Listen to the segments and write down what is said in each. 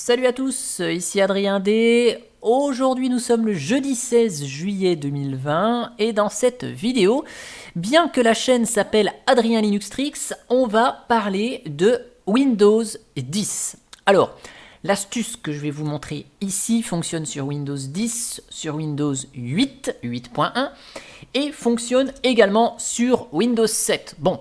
Salut à tous, ici Adrien D. Aujourd'hui nous sommes le jeudi 16 juillet 2020 et dans cette vidéo, bien que la chaîne s'appelle Adrien Linux Tricks, on va parler de Windows 10. Alors, l'astuce que je vais vous montrer ici fonctionne sur Windows 10, sur Windows 8, 8.1 et fonctionne également sur Windows 7. Bon,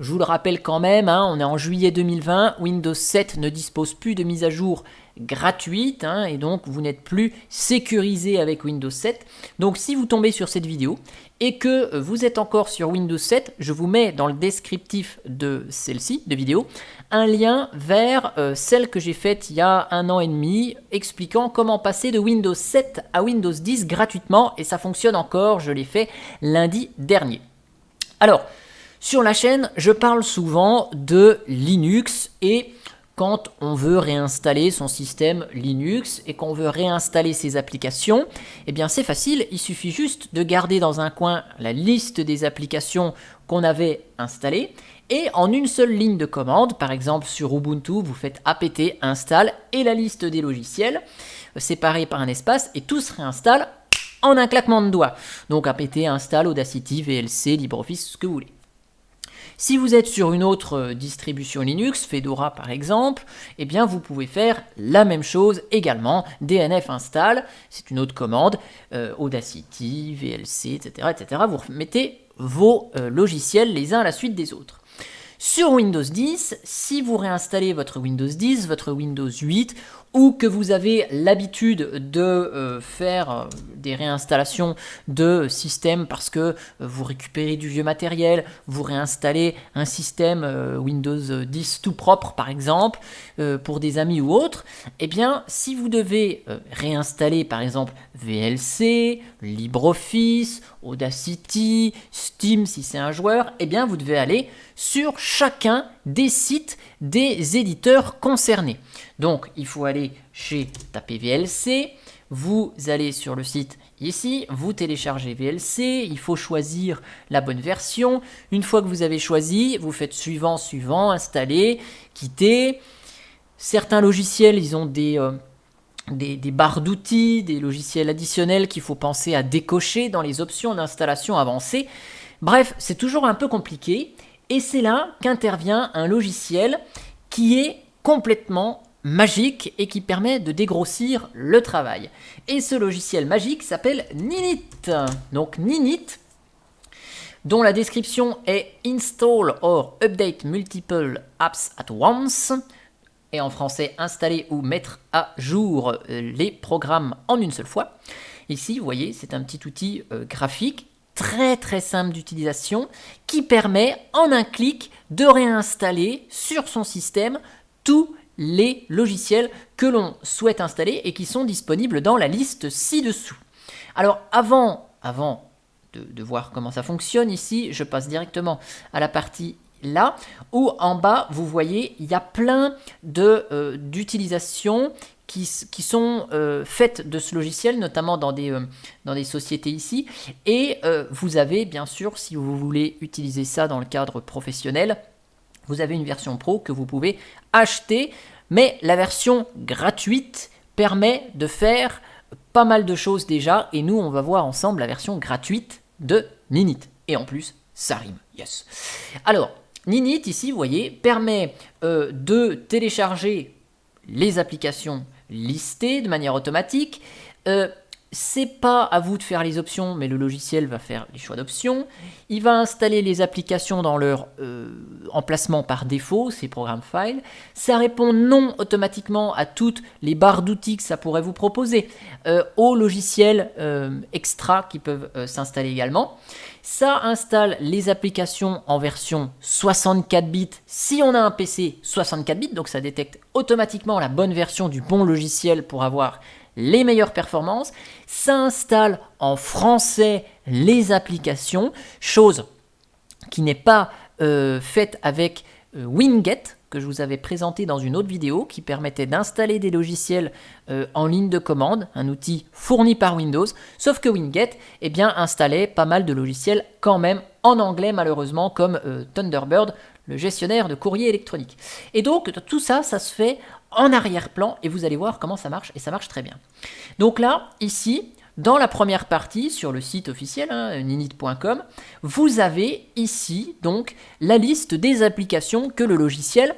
je vous le rappelle quand même, on est en juillet 2020, Windows 7 ne dispose plus de mise à jour gratuite et donc vous n'êtes plus sécurisé avec Windows 7. Donc si vous tombez sur cette vidéo et que vous êtes encore sur Windows 7, je vous mets dans le descriptif de celle-ci, de vidéo, un lien vers celle que j'ai faite il y a 1 an et demi, expliquant comment passer de Windows 7 à Windows 10 gratuitement, et ça fonctionne encore, je l'ai fait lundi dernier. Alors, sur la chaîne, je parle souvent de Linux et quand on veut réinstaller son système Linux et qu'on veut réinstaller ses applications, eh bien c'est facile, il suffit juste de garder dans un coin la liste des applications qu'on avait installées et en une seule ligne de commande, par exemple sur Ubuntu, vous faites apt install et la liste des logiciels séparés par un espace et tout se réinstalle en un claquement de doigts. Donc apt install, Audacity, VLC, LibreOffice, ce que vous voulez. Si vous êtes sur une autre distribution Linux, Fedora par exemple, eh bien vous pouvez faire la même chose également, DNF install, c'est une autre commande, Audacity, VLC, etc., etc. Vous mettez vos logiciels les uns à la suite des autres. Sur Windows 10, si vous réinstallez votre Windows 10, votre Windows 8, ou que vous avez l'habitude de faire des réinstallations de systèmes parce que vous récupérez du vieux matériel, vous réinstallez un système Windows 10 tout propre par exemple, pour des amis ou autres, eh bien si vous devez réinstaller par exemple VLC, LibreOffice, Audacity, Steam si c'est un joueur, eh bien vous devez aller sur chacun des sites des éditeurs concernés. Donc il faut aller taper VLC, vous allez sur le site ici, vous téléchargez VLC, il faut choisir la bonne version. Une fois que vous avez choisi, vous faites suivant, installer, quitter. Certains logiciels, ils ont des barres d'outils, des logiciels additionnels qu'il faut penser à décocher dans les options d'installation avancées. Bref, c'est toujours un peu compliqué et c'est là qu'intervient un logiciel qui est complètement magique et qui permet de dégrossir le travail. Et ce logiciel magique s'appelle Ninit. Donc Ninit, dont la description est Install or Update Multiple Apps at Once, et en français installer ou mettre à jour les programmes en une seule fois. Ici, vous voyez, c'est un petit outil graphique très très simple d'utilisation qui permet en un clic de réinstaller sur son système tous les logiciels que l'on souhaite installer et qui sont disponibles dans la liste ci-dessous. Alors avant de voir comment ça fonctionne ici, je passe directement à la partie là, où en bas, vous voyez, il y a plein d'utilisations qui sont faites de ce logiciel, notamment dans des sociétés ici. Et vous avez, bien sûr, si vous voulez utiliser ça dans le cadre professionnel, vous avez une version pro que vous pouvez acheter, mais la version gratuite permet de faire pas mal de choses déjà, et nous, on va voir ensemble la version gratuite de Ninit. Et en plus, ça rime, yes. Alors, Ninit, ici, vous voyez, permet de télécharger les applications listées de manière automatique. C'est pas à vous de faire les options, mais le logiciel va faire les choix d'options. Il va installer les applications dans leur emplacement par défaut, ces programmes files. Ça répond non automatiquement à toutes les barres d'outils que ça pourrait vous proposer, aux logiciels extra qui peuvent s'installer également. Ça installe les applications en version 64 bits si on a un PC 64 bits, donc ça détecte automatiquement la bonne version du bon logiciel pour avoir les meilleures performances. Ça installe en français les applications, chose qui n'est pas faite avec Winget, que je vous avais présenté dans une autre vidéo, qui permettait d'installer des logiciels en ligne de commande, un outil fourni par Windows, sauf que Winget installait pas mal de logiciels quand même en anglais malheureusement, comme Thunderbird, le gestionnaire de courrier électronique. Et donc tout ça, ça se fait en arrière-plan et vous allez voir comment ça marche et ça marche très bien. Donc là, ici, dans la première partie sur le site officiel, ninit.com, vous avez ici donc la liste des applications que le logiciel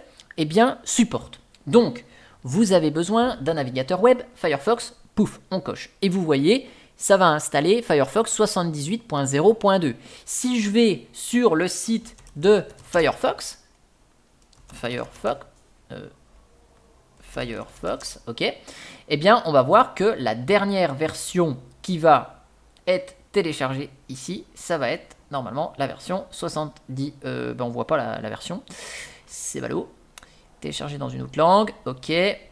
supporte. Donc, vous avez besoin d'un navigateur web, Firefox, pouf, on coche. Et vous voyez, ça va installer Firefox 78.0.2. Si je vais sur le site de Firefox, ok, eh bien, on va voir que la dernière version qui va être téléchargée ici, ça va être normalement la version 70. On voit pas la version, c'est ballot. Téléchargé dans une autre langue, ok. Et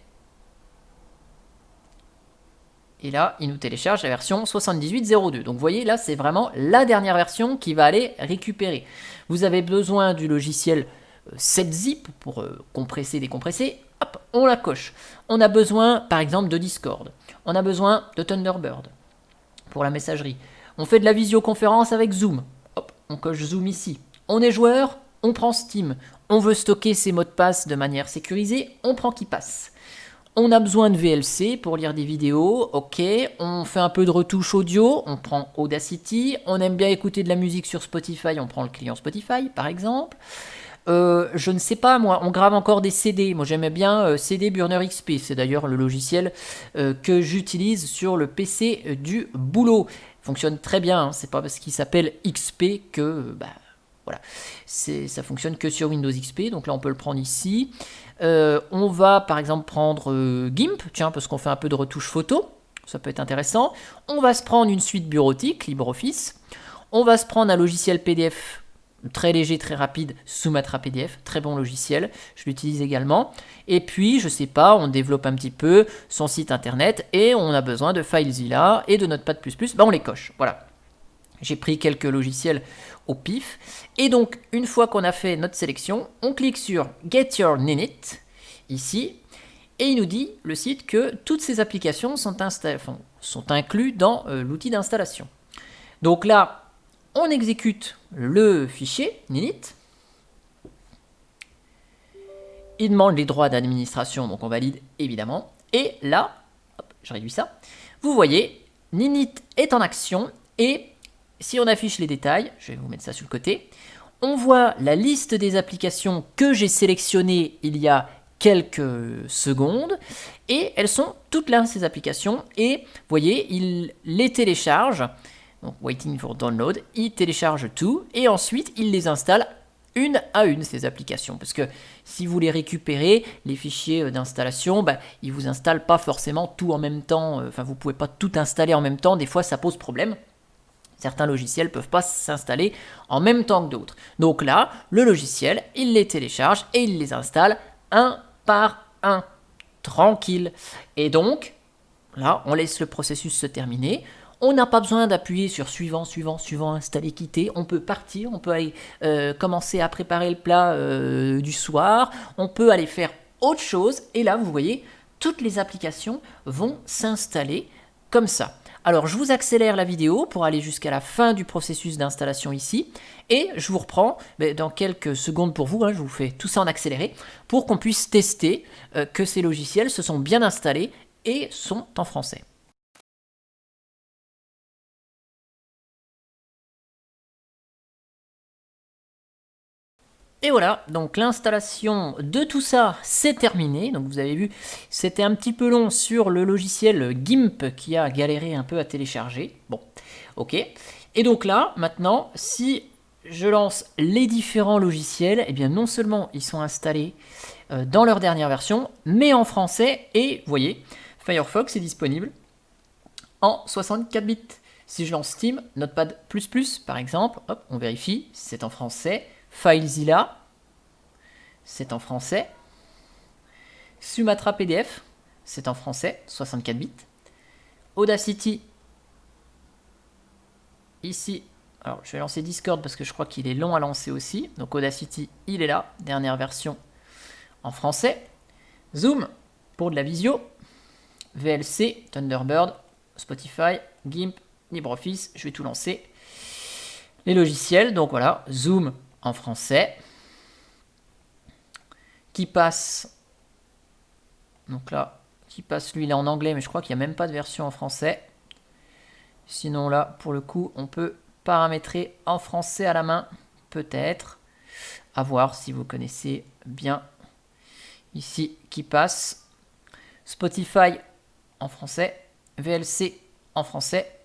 là, il nous télécharge la version 78.02. Donc, vous voyez, là, c'est vraiment la dernière version qui va aller récupérer. Vous avez besoin du logiciel 7zip pour compresser, décompresser. Hop, on la coche. On a besoin, par exemple, de Discord. On a besoin de Thunderbird pour la messagerie. On fait de la visioconférence avec Zoom. Hop, on coche Zoom ici. On est joueur, on prend Steam. On veut stocker ses mots de passe de manière sécurisée, on prend KeePass. On a besoin de VLC pour lire des vidéos, ok. On fait un peu de retouche audio, on prend Audacity. On aime bien écouter de la musique sur Spotify, on prend le client Spotify par exemple. Je ne sais pas moi, on grave encore des CD. Moi j'aimais bien CD Burner XP, c'est d'ailleurs le logiciel que j'utilise sur le PC du boulot. Il fonctionne très bien, hein. C'est pas parce qu'il s'appelle XP que... voilà, ça fonctionne que sur Windows XP, donc là on peut le prendre ici. On va par exemple prendre GIMP, tiens, parce qu'on fait un peu de retouche photo, ça peut être intéressant. On va se prendre une suite bureautique, LibreOffice. On va se prendre un logiciel PDF très léger, très rapide, Sumatra PDF, très bon logiciel, je l'utilise également. Et puis, je sais pas, on développe un petit peu son site internet et on a besoin de FileZilla et de Notepad++, on les coche, voilà. J'ai pris quelques logiciels au pif. Et donc, une fois qu'on a fait notre sélection, on clique sur Get Your Ninit, ici, et il nous dit, le site, que toutes ces applications sont incluses dans l'outil d'installation. Donc là, on exécute le fichier Ninit. Il demande les droits d'administration, donc on valide évidemment. Et là, hop, je réduis ça. Vous voyez, Ninit est en action et si on affiche les détails, je vais vous mettre ça sur le côté, on voit la liste des applications que j'ai sélectionnées il y a quelques secondes et elles sont toutes là, ces applications, et vous voyez, il les télécharge, donc waiting for download, il télécharge tout et ensuite il les installe une à une, ces applications, parce que si vous les récupérez, les fichiers d'installation, ils vous installent pas forcément tout en même temps, vous pouvez pas tout installer en même temps, des fois ça pose problème. Certains logiciels ne peuvent pas s'installer en même temps que d'autres. Donc là, le logiciel, il les télécharge et il les installe un par un, tranquille. Et donc, là, on laisse le processus se terminer. On n'a pas besoin d'appuyer sur suivant, suivant, suivant, installer, quitter. On peut partir, on peut aller commencer à préparer le plat du soir. On peut aller faire autre chose. Et là, vous voyez, toutes les applications vont s'installer comme ça. Alors, je vous accélère la vidéo pour aller jusqu'à la fin du processus d'installation ici. Et je vous reprends dans quelques secondes pour vous. Je vous fais tout ça en accéléré pour qu'on puisse tester que ces logiciels se sont bien installés et sont en français. Et voilà, donc l'installation de tout ça, c'est terminé. Donc vous avez vu, c'était un petit peu long sur le logiciel GIMP qui a galéré un peu à télécharger. Bon, ok. Et donc là, maintenant, si je lance les différents logiciels, eh bien non seulement ils sont installés dans leur dernière version, mais en français. Et vous voyez, Firefox est disponible en 64 bits. Si je lance Steam, Notepad++, par exemple, hop, on vérifie, c'est en français. FileZilla, c'est en français. Sumatra PDF, c'est en français, 64 bits. Audacity, ici, alors je vais lancer Discord parce que je crois qu'il est long à lancer aussi. Donc Audacity, il est là, dernière version en français. Zoom, pour de la visio. VLC, Thunderbird, Spotify, GIMP, LibreOffice, je vais tout lancer. Les logiciels, donc voilà, Zoom en français, KeePass Donc là, qui passe, lui, il est en anglais, mais je crois qu'il n'y a même pas de version en français. Sinon là, pour le coup, on peut paramétrer en français à la main, peut-être. À voir si vous connaissez bien. Ici, qui passe. Spotify en français. VLC en français.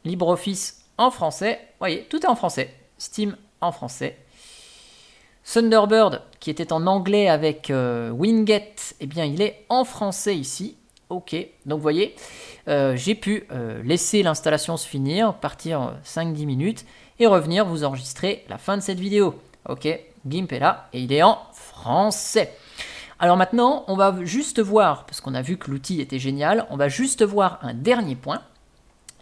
LibreOffice en français. Vous voyez, tout est en français. Steam en français. Thunderbird, qui était en anglais avec Winget, eh bien, il est en français ici. Ok, donc vous voyez, j'ai pu laisser l'installation se finir, partir 5-10 minutes et revenir vous enregistrer la fin de cette vidéo. Ok, GIMP est là et il est en français. Alors maintenant, on va juste voir, parce qu'on a vu que l'outil était génial, on va juste voir un dernier point.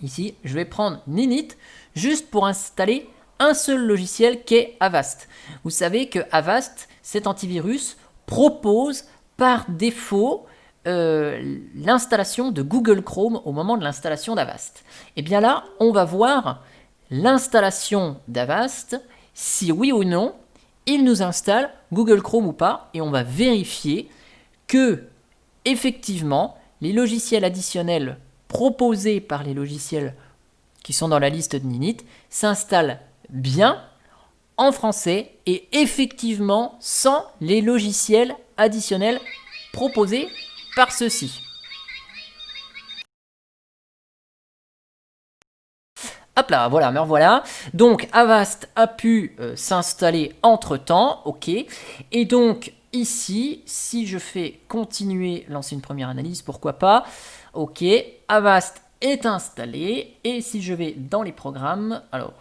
Ici, je vais prendre Ninit juste pour installer un seul logiciel qui est Avast. Vous savez que Avast, cet antivirus, propose par défaut l'installation de Google Chrome au moment de l'installation d'Avast. Et bien là, on va voir l'installation d'Avast, si oui ou non, il nous installe Google Chrome ou pas, et on va vérifier que, effectivement, les logiciels additionnels proposés par les logiciels qui sont dans la liste de Ninit s'installent bien en français et effectivement sans les logiciels additionnels proposés par ceux-ci. Hop là, voilà, me revoilà. Donc Avast a pu s'installer entre temps, ok. Et donc ici, si je fais continuer, lancer une première analyse, pourquoi pas. Ok, Avast est installé. Et si je vais dans les programmes, alors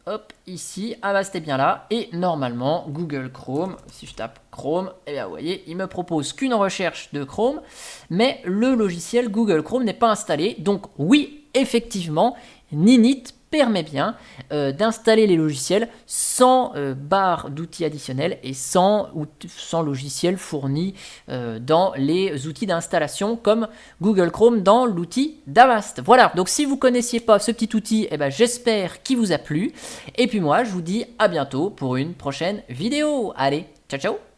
hop, ici, Avast est bien là. Et normalement, Google Chrome, si je tape Chrome, et bien vous voyez, il me propose qu'une recherche de Chrome, mais le logiciel Google Chrome n'est pas installé. Donc oui, effectivement, Ninit permet bien d'installer les logiciels sans barre d'outils additionnels et sans logiciel fourni dans les outils d'installation comme Google Chrome dans l'outil d'Avast. Voilà, donc si vous ne connaissiez pas ce petit outil, eh ben, j'espère qu'il vous a plu. Et puis moi, je vous dis à bientôt pour une prochaine vidéo. Allez, ciao ciao!